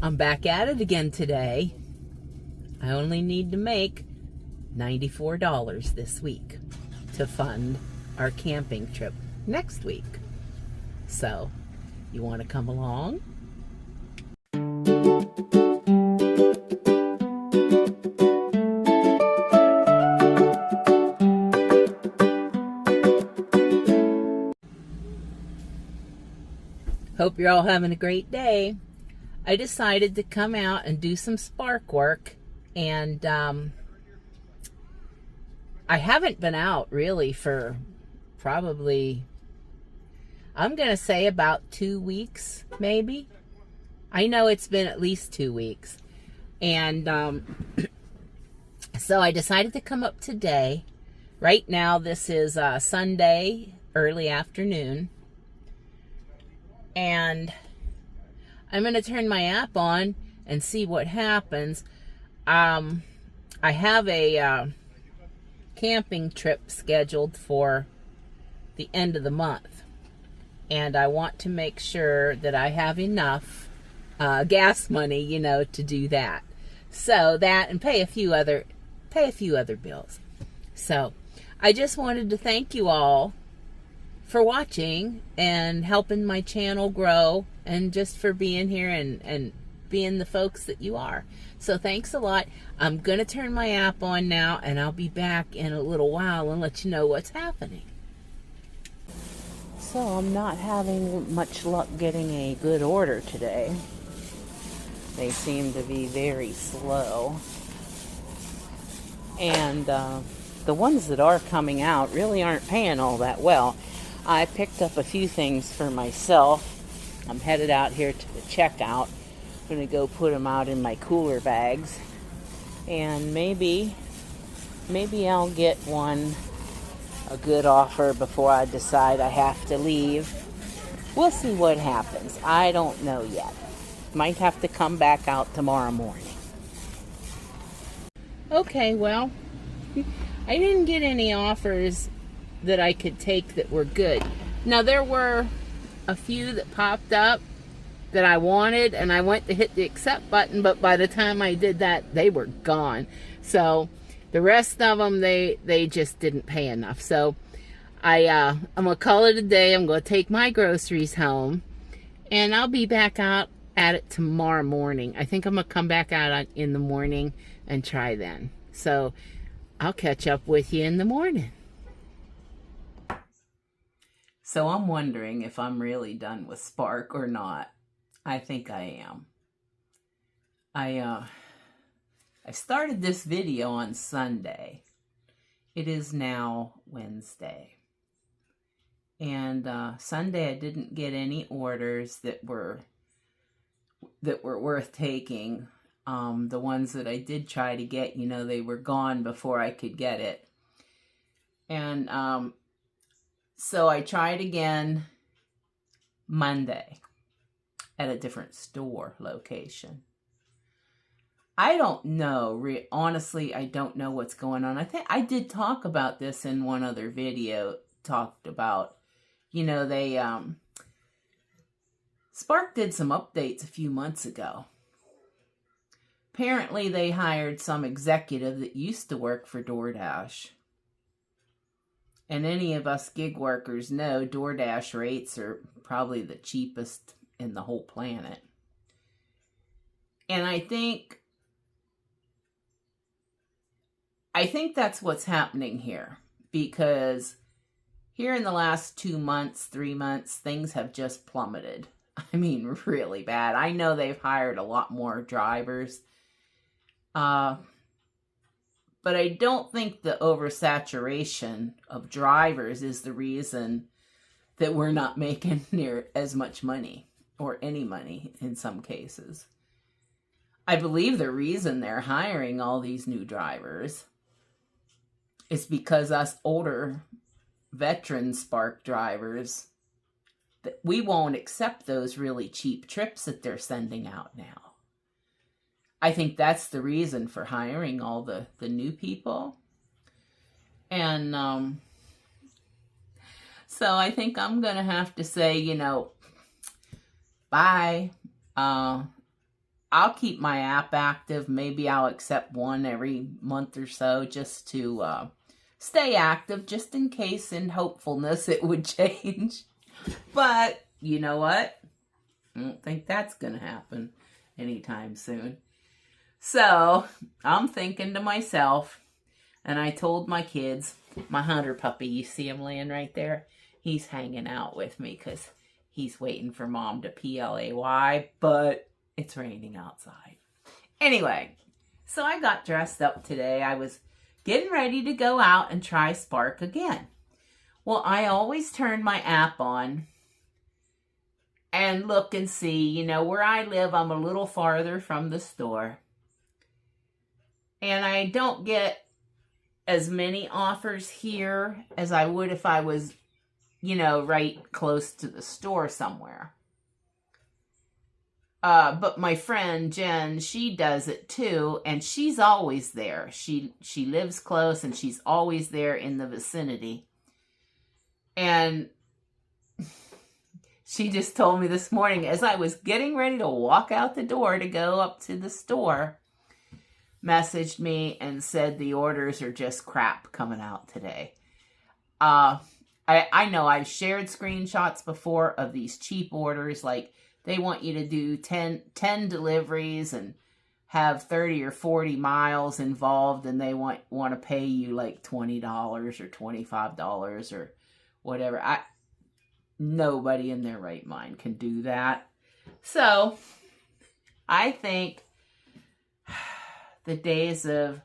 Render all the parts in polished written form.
I'm back at it again today. I only need to make $94 this week to fund our camping trip next week. So, you want to come along? Hope you're all having a great day. I decided to come out and do some spark work, and I haven't been out really for probably, I'm going to say about 2 weeks, maybe. I know it's been at least 2 weeks. And so I decided to come up today. Right now, this is Sunday, early afternoon. And I'm going to turn my app on and see what happens. I have a camping trip scheduled for the end of the month. And I want to make sure that I have enough gas money, you know, to do that. So that, and pay a few other bills. So I just wanted to thank you all for watching and helping my channel grow, and just for being here and being the folks that you are. So thanks a lot. I'm going to turn my app on now, and I'll be back in a little while and let you know what's happening. So I'm not having much luck getting a good order today. They seem to be very slow. And the ones that are coming out really aren't paying all that well. I picked up a few things for myself. I'm headed out here to the checkout. I'm going to go put them out in my cooler bags. And maybe I'll get a good offer before I decide I have to leave. We'll see what happens. I don't know yet. Might have to come back out tomorrow morning. Okay, well, I didn't get any offers that I could take that were good. Now, there were a few that popped up that I wanted, and I went to hit the accept button, but by the time I did that, they were gone. So the rest of them, they just didn't pay enough. So I'm gonna call it a day. I'm gonna take my groceries home, and I'll be back out at it tomorrow morning. I think I'm gonna come back out in the morning and try then. So I'll catch up with you in the morning. So I'm wondering if I'm really done with Spark or not. I think I am. I started this video on Sunday. It is now Wednesday. And Sunday I didn't get any orders that were worth taking. The ones that I did try to get, you know, they were gone before I could get it. And so I tried again Monday at a different store location. I don't know. Honestly, I don't know what's going on. I think I did talk about this in one other video. Talked about, you know, they Spark did some updates a few months ago. Apparently, they hired some executive that used to work for DoorDash. And any of us gig workers know DoorDash rates are probably the cheapest in the whole planet. And I think that's what's happening here, because here in the last 2 months, 3 months, things have just plummeted. I mean, really bad. I know they've hired a lot more drivers. But I don't think the oversaturation of drivers is the reason that we're not making near as much money, or any money in some cases. I believe the reason they're hiring all these new drivers is because us older veteran Spark drivers, that we won't accept those really cheap trips that they're sending out now. I think that's the reason for hiring all the new people. And so I think I'm going to have to say, you know, bye. I'll keep my app active. Maybe I'll accept one every month or so just to stay active, just in case, in hopefulness it would change. But you know what? I don't think that's going to happen anytime soon. So I'm thinking to myself, and I told my kids, my hunter puppy, you see him laying right there? He's hanging out with me because he's waiting for mom to PLAY, but it's raining outside. Anyway, so I got dressed up today. I was getting ready to go out and try Spark again. Well, I always turn my app on and look and see, you know, where I live, I'm a little farther from the store. And I don't get as many offers here as I would if I was, you know, right close to the store somewhere. But my friend Jen, she does it too, and she's always there. She lives close, and she's always there in the vicinity. And she just told me this morning, as I was getting ready to walk out the door to go up to the store, messaged me and said the orders are just crap coming out today. I know I've shared screenshots before of these cheap orders, like they want you to do 10 deliveries and have 30 or 40 miles involved, and they want to pay you like $20 or $25 or whatever. Nobody in their right mind can do that. So I think the days of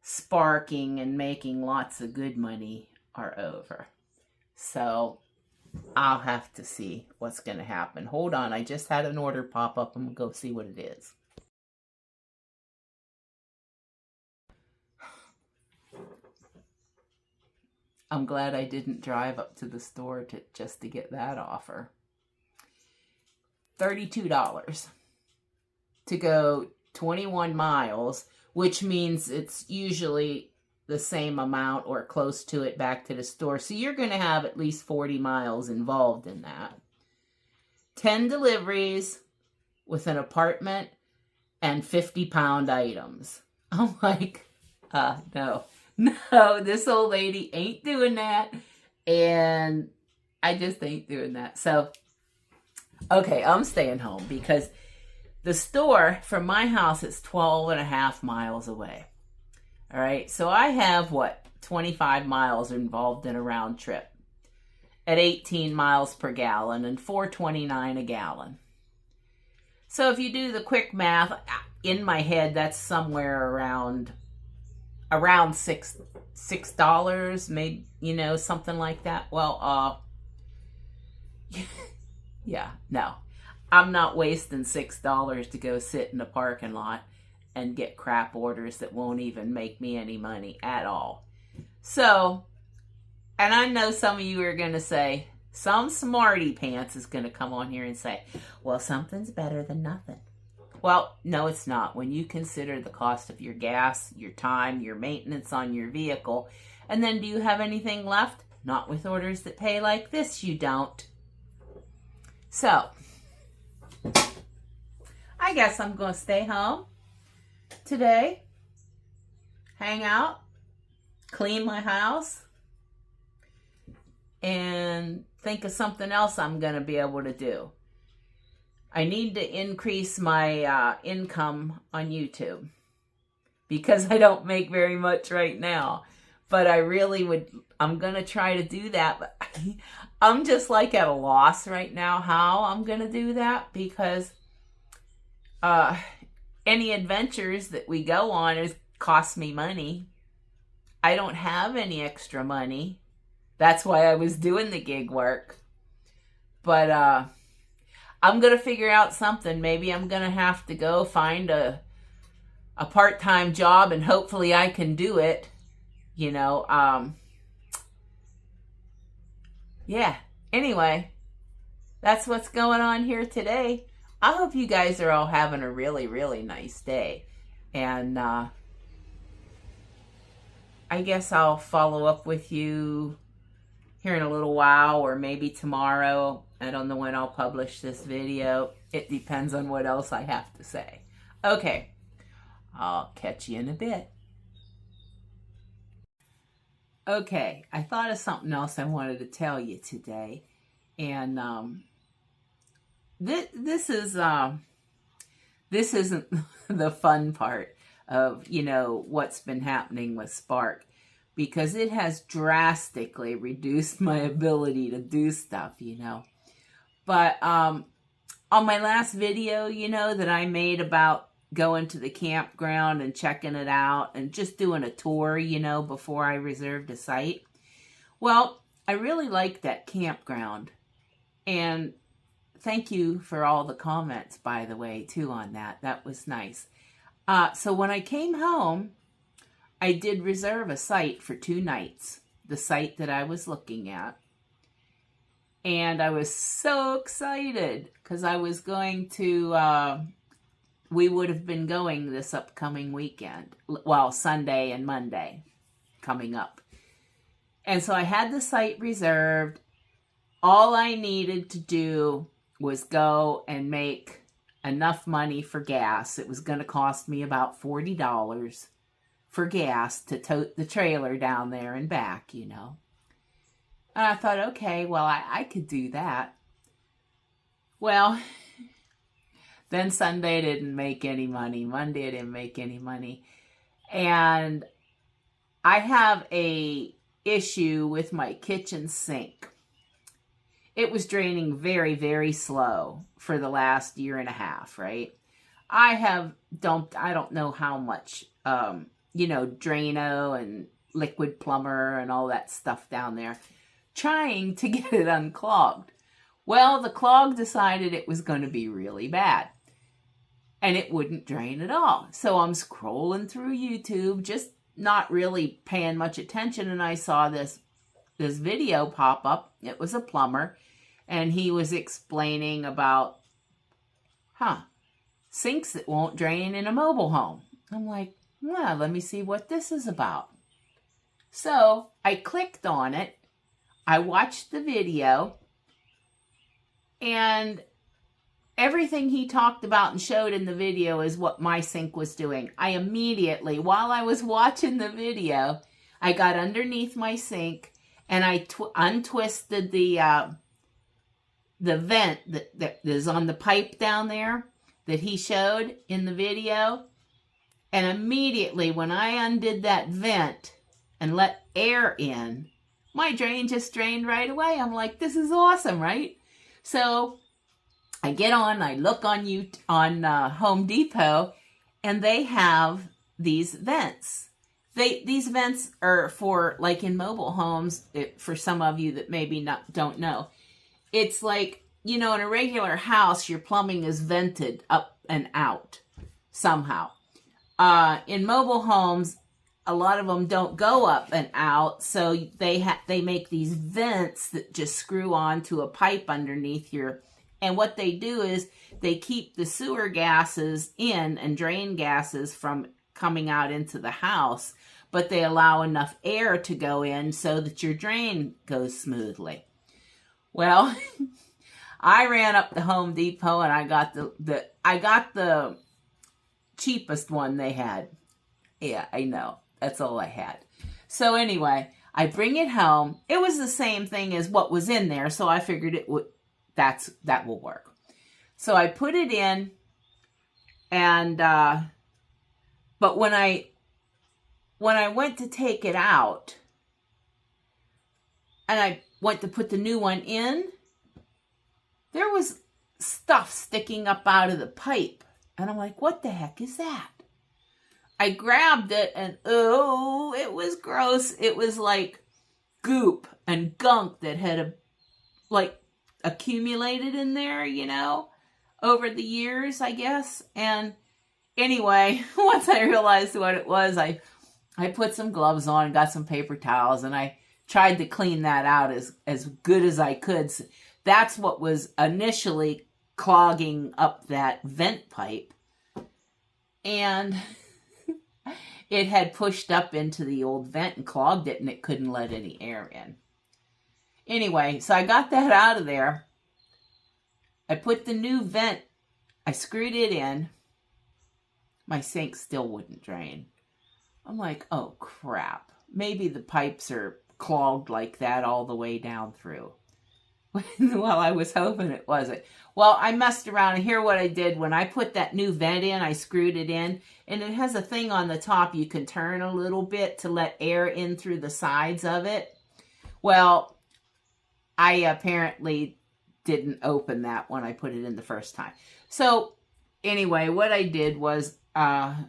sparking and making lots of good money are over. So I'll have to see what's going to happen. Hold on, I just had an order pop up. I'm going to go see what it is. I'm glad I didn't drive up to the store just to get that offer. $32 to go 21 miles, which means it's usually the same amount or close to it back to the store. So you're going to have at least 40 miles involved in that. 10 deliveries with an apartment and 50-pound items. I'm like, no, this old lady ain't doing that. And I just ain't doing that. So, okay, I'm staying home because the store from my house is 12.5 miles away. All right, so I have, 25 miles involved in a round trip at 18 miles per gallon and $4.29 a gallon. So if you do the quick math, in my head, that's somewhere around $6, maybe, you know, something like that. Well, yeah, no. I'm not wasting $6 to go sit in the parking lot and get crap orders that won't even make me any money at all. So, and I know some of you are going to say, some smarty pants is going to come on here and say, well, something's better than nothing. Well, no, it's not. When you consider the cost of your gas, your time, your maintenance on your vehicle, and then do you have anything left? Not with orders that pay like this, you don't. So, I guess I'm going to stay home today, hang out, clean my house, and think of something else I'm going to be able to do. I need to increase my income on YouTube because I don't make very much right now. But I really would, I'm going to try to do that. But I'm just like at a loss right now how I'm going to do that because any adventures that we go on cost me money. I don't have any extra money. That's why I was doing the gig work. But I'm going to figure out something. Maybe I'm going to have to go find a part-time job and hopefully I can do it. You know, yeah. Anyway, that's what's going on here today. I hope you guys are all having a really, really nice day. And I guess I'll follow up with you here in a little while or maybe tomorrow. I don't know when I'll publish this video. it depends on what else I have to say. Okay, I'll catch you in a bit. Okay, I thought of something else I wanted to tell you today, and this isn't the fun part of what's been happening with Spark, because it has drastically reduced my ability to do stuff. But on my last video, that I made about going to the campground and checking it out and just doing a tour, before I reserved a site. Well, I really liked that campground. And thank you for all the comments, by the way, too, on that. That was nice. So when I came home, I did reserve a site for 2 nights, the site that I was looking at. And I was so excited because I was going to, we would have been going this upcoming weekend. Well, Sunday and Monday coming up. And so I had the site reserved. All I needed to do was go and make enough money for gas. It was going to cost me about $40 for gas to tote the trailer down there and back, And I thought, okay, well, I could do that. Well, then Sunday didn't make any money. Monday I didn't make any money. And I have a issue with my kitchen sink. It was draining very, very slow for the last 1.5 years, right? I don't know how much, Drano and liquid plumber and all that stuff down there, trying to get it unclogged. Well, the clog decided it was going to be really bad. And it wouldn't drain at all. So I'm scrolling through YouTube, just not really paying much attention. And I saw this video pop up. It was a plumber. And he was explaining about, sinks that won't drain in a mobile home. I'm like, well, let me see what this is about. So I clicked on it. I watched the video. And everything he talked about and showed in the video is what my sink was doing. I immediately, while I was watching the video, I got underneath my sink and I untwisted the vent that is on the pipe down there that he showed in the video. And immediately when I undid that vent and let air in, my drain just drained right away. I'm like, this is awesome, right? So I get on, I look on Home Depot, and they have these vents. These vents are for, like in mobile homes, for some of you that maybe don't know. It's like, in a regular house, your plumbing is vented up and out somehow. In mobile homes, a lot of them don't go up and out, so they make these vents that just screw onto a pipe underneath your. And what they do is they keep the sewer gases in and drain gases from coming out into the house, but they allow enough air to go in so that your drain goes smoothly. Well, I ran up to Home Depot and I got the cheapest one they had. Yeah, I know. That's all I had. So anyway, I bring it home. It was the same thing as what was in there, so I figured it would. That will work. So I put it in, and but when I went to take it out, and I went to put the new one in, there was stuff sticking up out of the pipe, and I'm like, what the heck is that? I grabbed it, and oh, it was gross. It was like goop and gunk that had accumulated in there, over the years, I guess. And anyway, once I realized what it was, I put some gloves on and got some paper towels, and I tried to clean that out as good as I could. That's what was initially clogging up that vent pipe. And it had pushed up into the old vent and clogged it, and it couldn't let any air in. Anyway, so I got that out of there. I put the new vent I screwed it in. My sink still wouldn't drain. I'm like, oh crap. Maybe the pipes are clogged like that all the way down through. Well, I was hoping it wasn't. Well, I messed around, and here what I did. When I put that new vent in, I screwed it in, and it has a thing on the top you can turn a little bit to let air in through the sides of it. Well, I apparently didn't open that when I put it in the first time. So anyway, what I did was I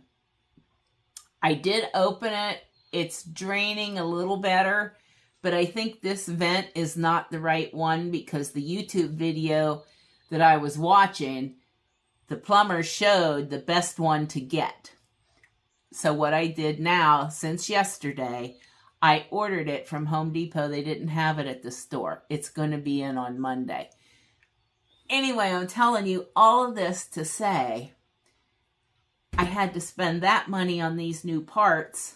did open it. It's draining a little better. But I think this vent is not the right one because the YouTube video that I was watching, the plumber showed the best one to get. So what I did now, since yesterday, I ordered it from Home Depot. They didn't have it at the store. It's going to be in on Monday. Anyway, I'm telling you all of this to say I had to spend that money on these new parts.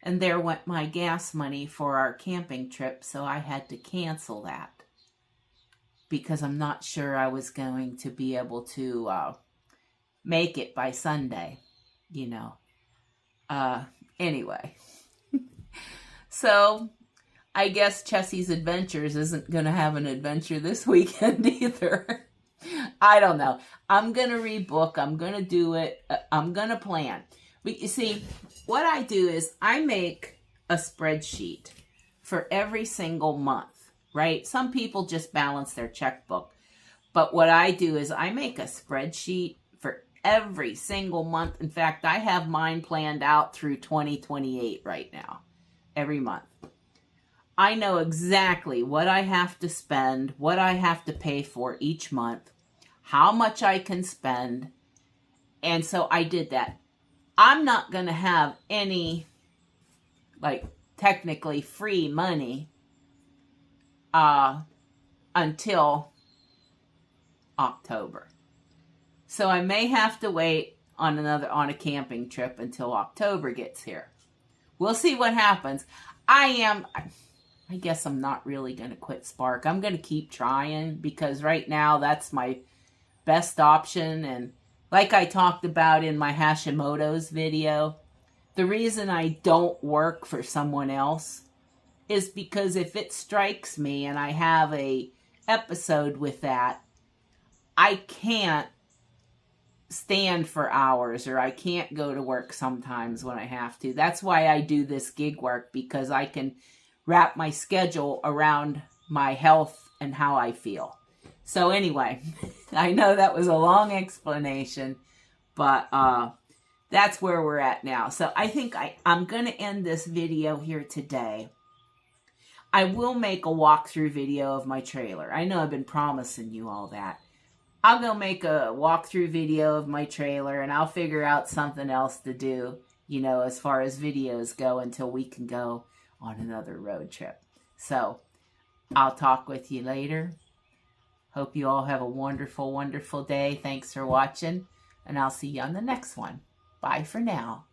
And there went my gas money for our camping trip, so I had to cancel that because I'm not sure I was going to be able to make it by Sunday, you know. Anyway, so I guess Chessiesadventures isn't going to have an adventure this weekend either. I don't know. I'm going to rebook. I'm going to do it. I'm going to plan. But you see, what I do is I make a spreadsheet for every single month, right? Some people just balance their checkbook. But what I do is I make a spreadsheet for every single month. In fact, I have mine planned out through 2028 right now, every month. I know exactly what I have to spend, what I have to pay for each month, how much I can spend. And so I did that. I'm not going to have any, like, technically free money until October. So I may have to wait on a camping trip until October gets here. We'll see what happens. I guess I'm not really going to quit Spark. I'm going to keep trying because right now that's my best option. And like I talked about in my Hashimoto's video, the reason I don't work for someone else is because if it strikes me and I have a episode with that, I can't stand for hours or I can't go to work sometimes when I have to. That's why I do this gig work, because I can wrap my schedule around my health and how I feel. So anyway, I know that was a long explanation, but that's where we're at now. So I think I'm going to end this video here today. I will make a walkthrough video of my trailer. I know I've been promising you all that. I'll go make a walkthrough video of my trailer and I'll figure out something else to do, you know, as far as videos go until we can go on another road trip. So I'll talk with you later. Hope you all have a wonderful, wonderful day. Thanks for watching, and I'll see you on the next one. Bye for now.